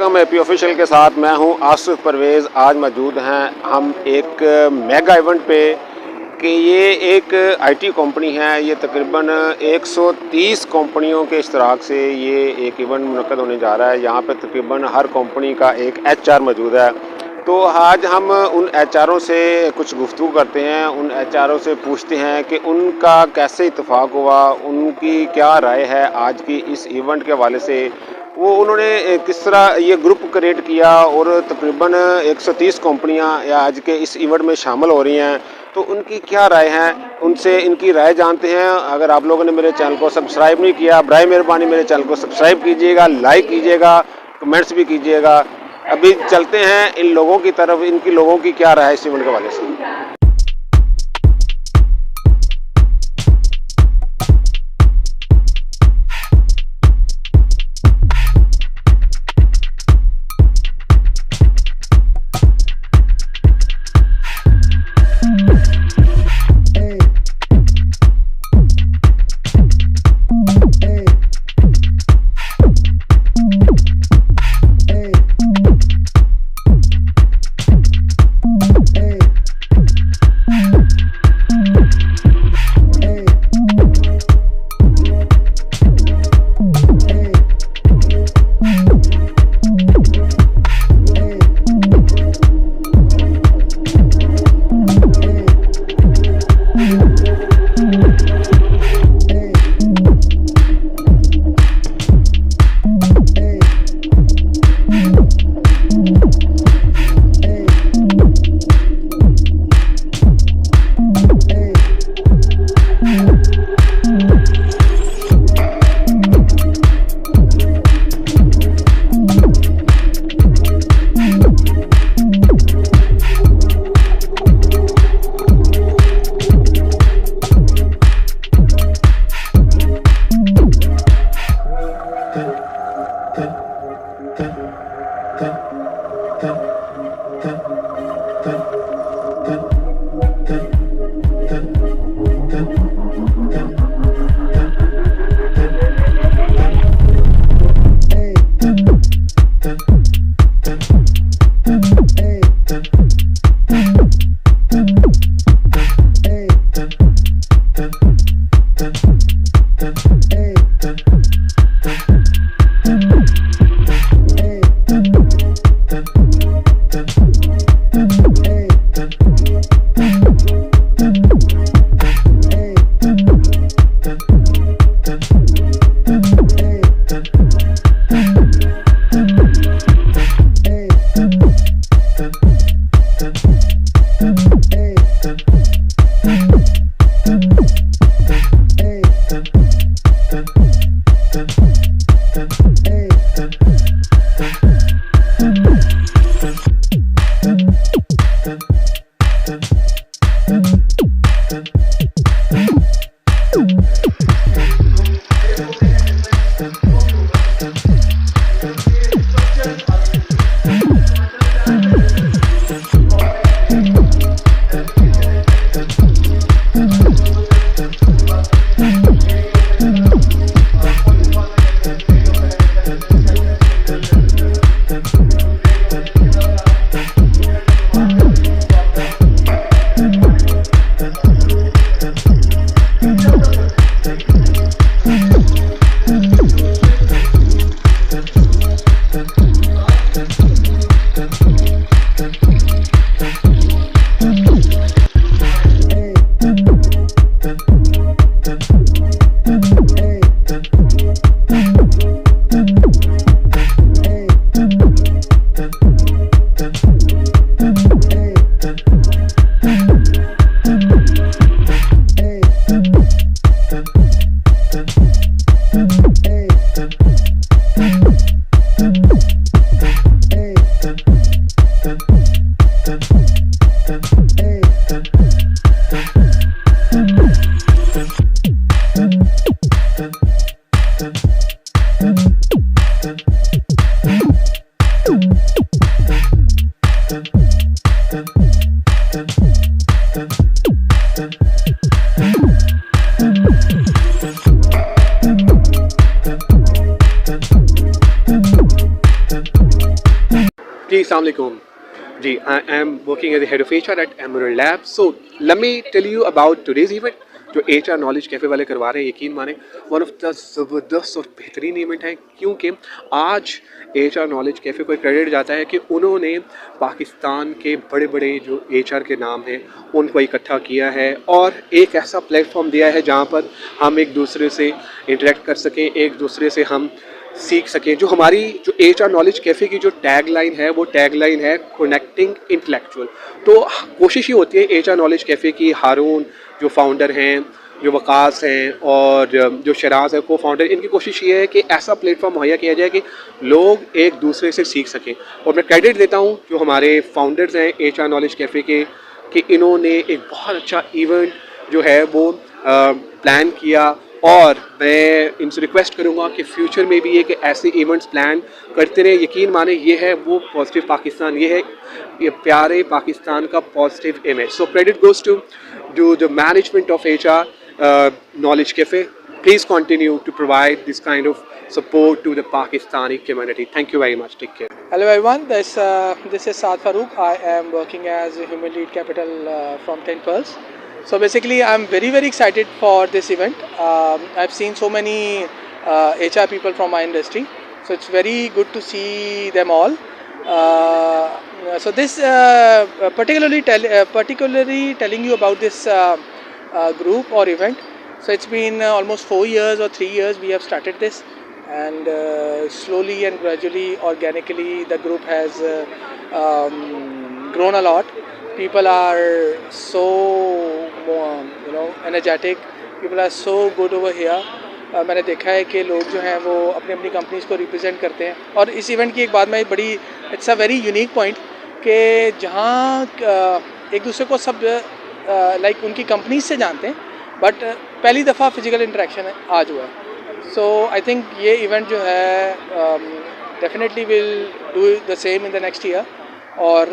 Welcome AP official के साथ मैं हूं आसिफ परवेज़। आज मौजूद हैं हम एक मेगा इवेंट पे कि ये एक आईटी कंपनी है। ये तकरीबन 130 कंपनियों के इश्तराक से ये एक इवेंट मुनक्कद होने जा रहा है। यहाँ पे तकरीबन हर कंपनी का एक एचआर मौजूद है। तो आज हम उन एचआरों से कुछ गुफ्तगू करते हैं, उन एचआरों से पूछते हैं कि उनका कैसे इत्तेफाक हुआ, उनकी क्या राय है आज की इस इवेंट के हवाले से। वो उन्होंने किस तरह ये ग्रुप क्रिएट किया और तकरीबन 130 कंपनियां या आज के इस इवेंट में शामिल हो रही हैं, तो उनकी क्या राय है, उनसे इनकी राय जानते हैं। अगर आप लोगों ने मेरे चैनल को सब्सक्राइब नहीं किया, बराए मेहरबानी मेरे चैनल को सब्सक्राइब कीजिएगा, लाइक कीजिएगा, कमेंट्स भी कीजिएगा। अभी चलते हैं इन लोगों की तरफ, इनकी लोगों की क्या राय है इस इवेंट के हवाले से। Assalamu alaikum. Ji, I am working as the head of HR at Emerald Lab. So let me tell you about today's event. जो HR नॉलेज कैफ़े वाले करवा रहे हैं, यकीन माने वन ऑफ द ज़बरदस्त और बेहतरीन इवेंट है, क्योंकि आज HR नॉलेज कैफ़े को क्रेडिट जाता है कि उन्होंने पाकिस्तान के बड़े बड़े जो HR के नाम हैं उनको इकट्ठा किया है और एक ऐसा प्लेटफॉर्म दिया है जहाँ पर हम एक दूसरे से इंटरेक्ट कर सकें, एक दूसरे से हम सीख सकें। जो हमारी जो HR नॉलेज कैफ़े की जो टैग लाइन है वो टैग लाइन है कनेक्टिंग इंटेलेक्चुअल। तो कोशिश ये होती है HR नॉलेज कैफ़े की, हारून जो फाउंडर हैं, जो वकास हैं और जो शराज है को फाउंडर, इनकी कोशिश ये है कि ऐसा प्लेटफॉर्म मुहैया किया जाए कि लोग एक दूसरे से सीख सकें। और मैं क्रेडिट देता हूँ जो हमारे फाउंडर्स हैं HR नॉलेज कैफ़े के कि इन्होंने एक बहुत अच्छा इवेंट जो है वो प्लान किया और मैं इनसे रिक्वेस्ट करूँगा कि फ्यूचर में भी एक ऐसे इवेंट्स प्लान करते रहे। यकीन माने ये है वो पॉजिटिव पाकिस्तान, ये है ये प्यारे पाकिस्तान का positive image. So credit goes to the management of HR Knowledge Cafe. Please continue to provide this kind of support to the Pakistani community. Thank you very much. Take care. Hello everyone, this is Saad Farooq. I am working as a Human Lead Capital from 10 Pearls. So basically I'm very excited for this event. I've seen so many HR people from my industry, so it's very good to see them all. So this particularly telling you about this group or event. So it's been almost 4 years or 3 years we have started this, and slowly and gradually, organically, the group has grown a lot. People are so energetic. People are so good over here. मैंने देखा है कि लोग जो हैं वो अपनी अपनी कंपनीज़ को रिप्रेजेंट करते हैं। और इस इवेंट की एक बात मैं बड़ी, it's a very unique point कि जहाँ एक दूसरे को सब लाइक उनकी कंपनीज से जानते हैं, बट पहली दफ़ा फिजिकल इंटरेक्शन आज हुआ है। सो आई थिंक ये इवेंट जो है definitely will do the same in the next year, और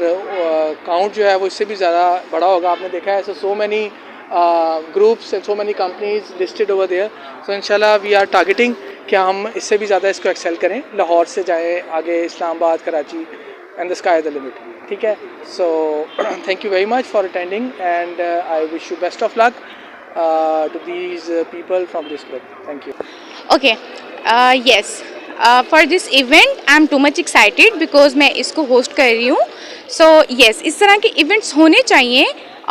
काउंट जो है वो इससे भी ज़्यादा बड़ा होगा। आपने देखा है so many groups and so many companies listed over there. So इंशाल्लाह वी आर टारगेटिंग कि हम इससे भी ज़्यादा इसको एक्सेल करें, लाहौर से जाएँ आगे, Islamabad, Karachi, and the sky the limit. ठीक है, so thank you very much for attending and I wish you best of luck to these people from this group. Thank you. Okay, yes, for this event I'm too much excited because मैं इसको host कर रही हूँ. So yes, इस तरह के events होने चाहिए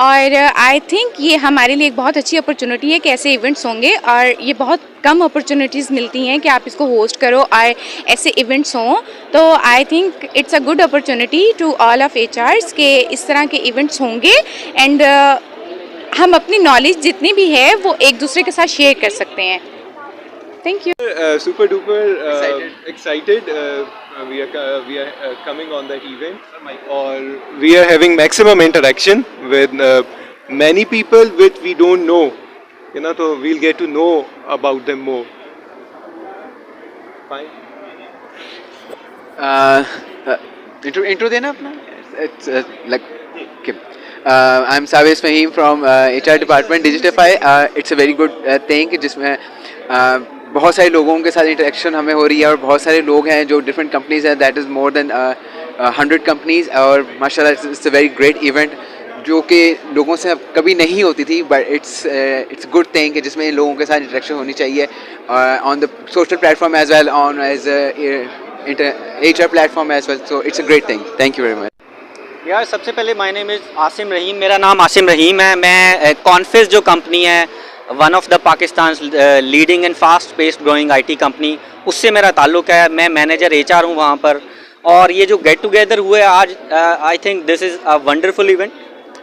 और आई थिंक ये हमारे लिए एक बहुत अच्छी अपॉर्चुनिटी है कि ऐसे इवेंट्स होंगे, और ये बहुत कम अपॉर्चुनिटीज़ मिलती हैं कि आप इसको होस्ट करो और ऐसे इवेंट्स हों। तो I think it's a good opportunity to all of HRs के इस तरह के इवेंट्स होंगे, एंड हम अपनी नॉलेज जितनी भी है वो एक दूसरे के साथ शेयर कर सकते हैं। Thank you. Super duper excited. We are coming on the event, or we are having maximum interaction with many people which we don't know. You know, so we'll get to know about them more. Fine. Intro देना अपना. It's like okay. I'm Savis Fahim from HR department Digitify. It's a very good thing जिसमें बहुत सारे लोगों के साथ interaction हमें हो रही है, और बहुत सारे लोग हैं जो डिफरेंट कंपनीज हैं, that is more than 100 companies, और माशाल्लाह it's a very great event जो कि लोगों से कभी नहीं होती थी, बट इट्स गुड थिंग कि जिसमें लोगों के साथ इंटरेक्शन होनी चाहिए on the social platform as well, on as HR platform as well. So it's a great thing. Thank you very much. यार सबसे पहले my name is Asim Rahim, मेरा नाम आसिम रहीम है। मैं कॉन्फिस जो कंपनी है, one of the Pakistan leading and fast paced growing IT company, उससे मेरा ताल्लुक़ है। मैं मैनेजर HR हूँ वहाँ पर। और ये जो गेट टुगेदर हुए आज, I think this is a wonderful event,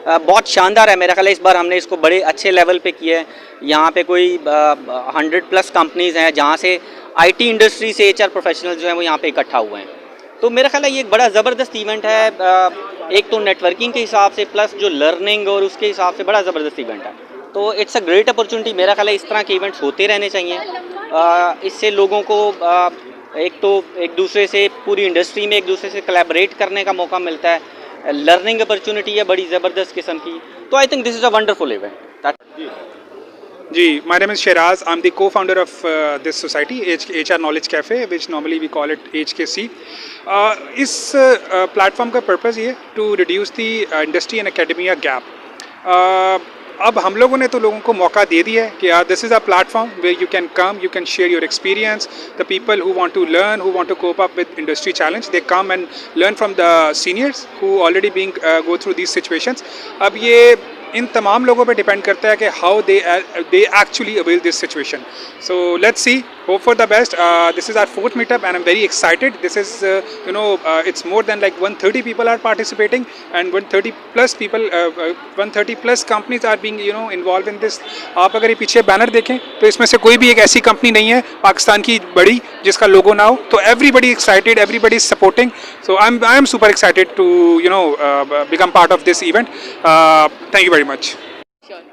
बहुत शानदार है। मेरा ख्याल है इस बार हमने इसको बड़े अच्छे लेवल पे किया है। यहाँ पे कोई 100+ कंपनीज़ हैं जहाँ से IT इंडस्ट्री से HR प्रोफेशनल जो हैं वो यहाँ पे इकट्ठा हुए हैं। तो मेरा ख्याल है ये एक बड़ा ज़बरदस्त इवेंट है, एक तो नेटवर्किंग के हिसाब से, प्लस जो लर्निंग और उसके हिसाब से बड़ा ज़बरदस्त इवेंट है। तो इट्स अ ग्रेट अपॉर्चुनिटी। मेरा ख्याल है इस तरह के इवेंट्स होते रहने चाहिए। इससे लोगों को एक तो एक दूसरे से, पूरी इंडस्ट्री में एक दूसरे से कोलैबोरेट करने का मौका मिलता है, लर्निंग अपॉर्चुनिटी है बड़ी ज़बरदस्त किस्म की। तो I think this is a wonderful event. Ji, my name is Shiraz. I'm the co-founder of this society, HR Knowledge Cafe, which normally we call it HKC. इस प्लेटफॉर्म का पर्पज़ ये to reduce the industry and academia gap. अब हम लोगों ने तो लोगों को मौका दे दिया है कि यार this is a platform where you can come, you can share your experience. The people who want to learn, who want to cope up with industry challenge, they come and learn from the seniors who already being go through these situations. अब ये इन तमाम लोगों पे depend करता है कि how they actually avail this situation. So let's see, hope for the best. This is our fourth meetup and I am very excited. This is it's more than like 130 people are participating and 130 plus people 130 plus companies are being involved in this. आप अगर ये पीछे banner देखें तो इसमें से कोई भी एक ऐसी कंपनी नहीं है पाकिस्तान की बड़ी जिसका लोगो ना हो. तो everybody excited, everybody is supporting. So I am super excited to become part of this event. Thank you very much. Sure.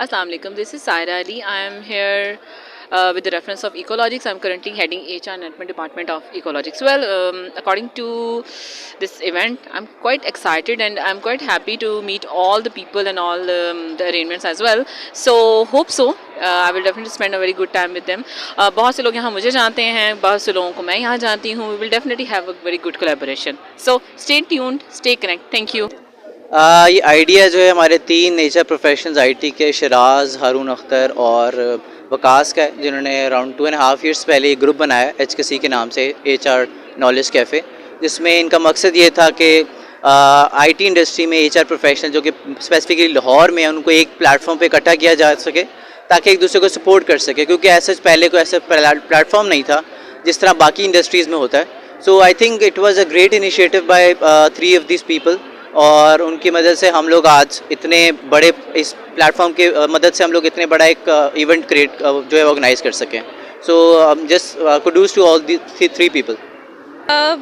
Assalamu alaikum. This is Saira Ali. I am here with the reference of Ecologics. I'm currently heading HR and Management Department of Ecologics. Well, according to this event, I'm quite excited and I'm quite happy to meet all the people and all the arrangements as well. So hope so. I will definitely spend a very good time with them. बहुत से लोग यहाँ मुझे जानते हैं, बहुत से लोगों को मैं यहाँ जानती हूँ. We will definitely have a very good collaboration. So stay tuned, stay connected. Thank you. ये आइडिया जो है हमारे 3 नेचर प्रोफेशनल्स आईटी के, शिराज, हारून अख्तर और वकास का है, जिन्होंने अराउंड 2.5 ईयर्स पहले एक ग्रुप बनाया HKC के नाम से, HR नॉलेज कैफ़े, जिसमें इनका मकसद ये था कि आईटी इंडस्ट्री में HR प्रोफेशनल जो कि स्पेसिफिकली लाहौर में, उनको एक प्लेटफॉर्म पे इकट्ठा किया जा सके ताकि एक दूसरे को सपोर्ट कर सके, क्योंकि ऐसा पहले कोई ऐसा प्लेटफॉर्म नहीं था जिस तरह बाकी इंडस्ट्रीज़ में होता है. So I think it was a great initiative by 3 of this people, और उनकी मदद से हम लोग आज इतने बड़े, इस प्लेटफॉर्म के मदद से हम लोग इतने बड़ा एक इवेंट क्रिएट जो है ऑर्गेनाइज कर सकें. So just kudos to all the 3 people.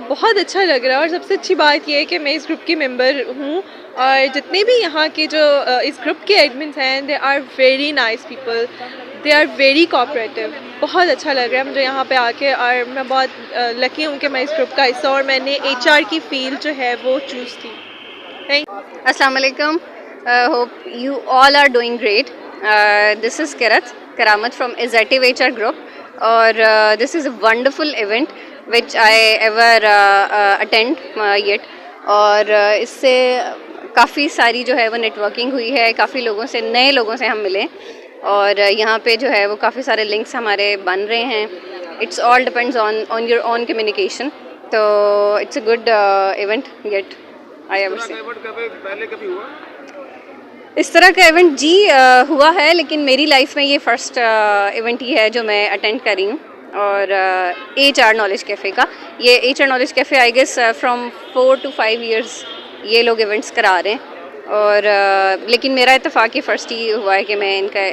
बहुत अच्छा लग रहा है, और सबसे अच्छी बात यह है कि मैं इस ग्रुप की मेंबर हूँ, और जितने भी यहाँ के जो इस ग्रुप के एडमिन्स हैं, they are very nice people, they are very cooperative. बहुत अच्छा लग रहा है मुझे यहाँ पे आके, और मैं बहुत लकी हूँ कि मैं इस ग्रुप का हिस्सा, और मैंने HR की फील्ड जो है वो चूज़ की. Assalamu alaikum. Hope you all are doing great. This is Karamat from Executive HR Group, or this is a wonderful event which I ever attend yet. और इससे काफ़ी सारी जो है वो नेटवर्किंग हुई है, काफ़ी लोगों से, नए लोगों से हम मिले, और यहाँ पे जो है वो काफ़ी सारे लिंक्स हमारे बन रहे हैं. It's all depends on your own communication. तो it's a good event yet. पहले कभी हुआ इस तरह का इवेंट? जी हुआ है, लेकिन मेरी लाइफ में ये फ़र्स्ट इवेंट ही है जो मैं अटेंड कर रही हूँ. और HR नॉलेज कैफ़े का, ये HR Knowledge Cafe I guess from 4 to 5 years ये लोग इवेंट्स करा रहे हैं, और लेकिन मेरा इत्तेफाक ये फ़र्स्ट ही हुआ है कि मैं इनका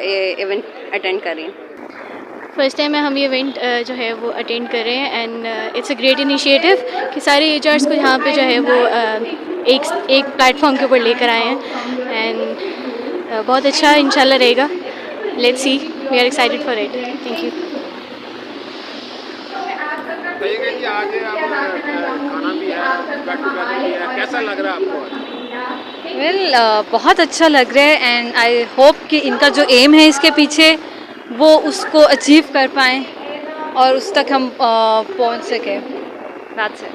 इवेंट अटेंड कर रही हूँ. फर्स्ट टाइम हम ये इवेंट जो है वो अटेंड कर रहे हैं, and it's a great initiative कि सारे HRs को यहाँ पे जो है वो एक प्लेटफॉर्म के ऊपर लेकर आए हैं, एंड बहुत अच्छा इंशाल्लाह रहेगा. Let's see, we are excited for it. Thank you. खाना भी है, कैसा लग रहा है आपको? वेल बहुत अच्छा लग रहा है, एंड आई होप कि इनका जो एम है इसके पीछे वो उसको अचीव कर पाएँ और उस तक हम पहुंच सकें. That's it.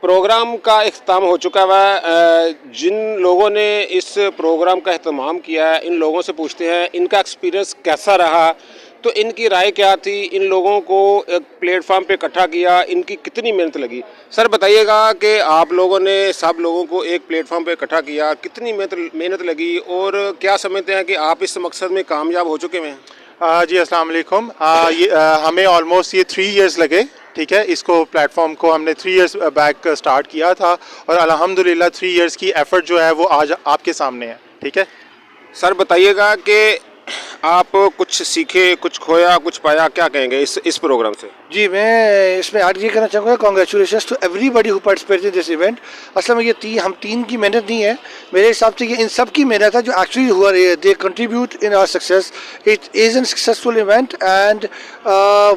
प्रोग्राम का इख्तिताम हो चुका है। जिन लोगों ने इस प्रोग्राम का इख्तिताम किया है, इन लोगों से पूछते हैं इनका एक्सपीरियंस कैसा रहा, तो इनकी राय क्या थी, इन लोगों को एक प्लेटफार्म पे इकट्ठा किया, इनकी कितनी मेहनत लगी। सर बताइएगा कि आप लोगों ने सब लोगों को एक प्लेटफार्म पे इकट्ठा किया, कितनी मेहनत लगी और क्या समझते हैं कि आप इस मकसद में कामयाब हो चुके हैं? जी अस्सलाम वालेकुम। हमें ऑलमोस्ट ये 3 इयर्स लगे, ठीक है। इसको प्लेटफॉर्म को हमने 3 इयर्स बैक स्टार्ट किया था और अल्हम्दुलिल्लाह 3 इयर्स की एफ़र्ट जो है वो आज आपके सामने है, ठीक है। सर बताइएगा कि आप कुछ सीखे, कुछ खोया, कुछ पाया, क्या कहेंगे इस प्रोग्राम से? जी, मैं इसमें ऐड ये करना चाहूँगा, congratulations to everybody who participated in this event. असल में ये हम तीन की मेहनत नहीं है, मेरे हिसाब से ये इन सब की मेहनत है जो एक्चुअली हुआ है। They contribute in our success. It is an successful event and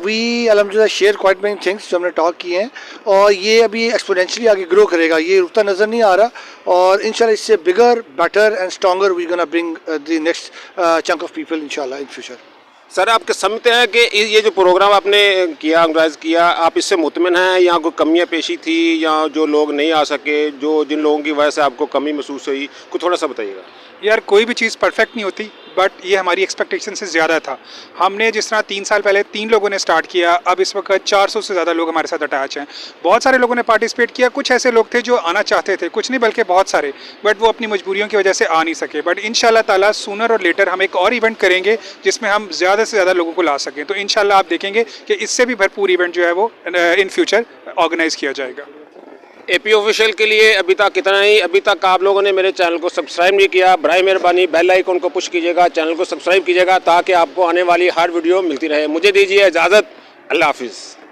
we अल्हम्दुलिल्लाह शेयर क्वाइट मेनी थिंग्स जो हमने टॉक किए हैं, और ये अभी एक्सपोनेंशियली आगे ग्रो करेगा, ये रुकता नज़र नहीं आ रहा, और इंशाल्लाह इससे bigger, better and stronger we gonna bring the next chunk of people इंशाल्लाह इन फ्यूचर। सर आपके समझते हैं कि ये जो प्रोग्राम आपने किया, ऑर्गेनाइज किया, आप इससे मुतमिन हैं या कोई कमियां पेशी थी या जो लोग नहीं आ सके, जिन लोगों की वजह से आपको कमी महसूस हुई, कुछ थोड़ा सा बताइएगा। यार कोई भी चीज़ परफेक्ट नहीं होती, बट ये हमारी एक्सपेक्टेशन से ज़्यादा था। हमने जिस तरह 3 साल पहले 3 लोगों ने स्टार्ट किया, अब इस वक्त 400 से ज़्यादा लोग हमारे साथ अटैच हैं। बहुत सारे लोगों ने पार्टिसिपेट किया, कुछ ऐसे लोग थे जो आना चाहते थे, कुछ नहीं बल्कि बहुत सारे, बट वो अपनी मजबूरियों की वजह से आ नहीं सके। बट इंशाल्लाह ताला सूनर और लेटर हम एक और इवेंट करेंगे जिसमें हम ज़्यादा से ज़्यादा लोगों को ला सकें। तो इंशाल्लाह आप देखेंगे कि इससे भी भरपूर इवेंट जो है वो इन फ्यूचर ऑर्गेनाइज़ किया जाएगा। एपी ऑफिशियल के लिए अभी तक कितना ही। अभी तक आप लोगों ने मेरे चैनल को सब्सक्राइब नहीं किया, बराए मेहरबानी बेल आइकन को पुश कीजिएगा, चैनल को सब्सक्राइब कीजिएगा ताकि आपको आने वाली हर वीडियो मिलती रहे। मुझे दीजिए इजाज़त, अल्लाह हाफिज़।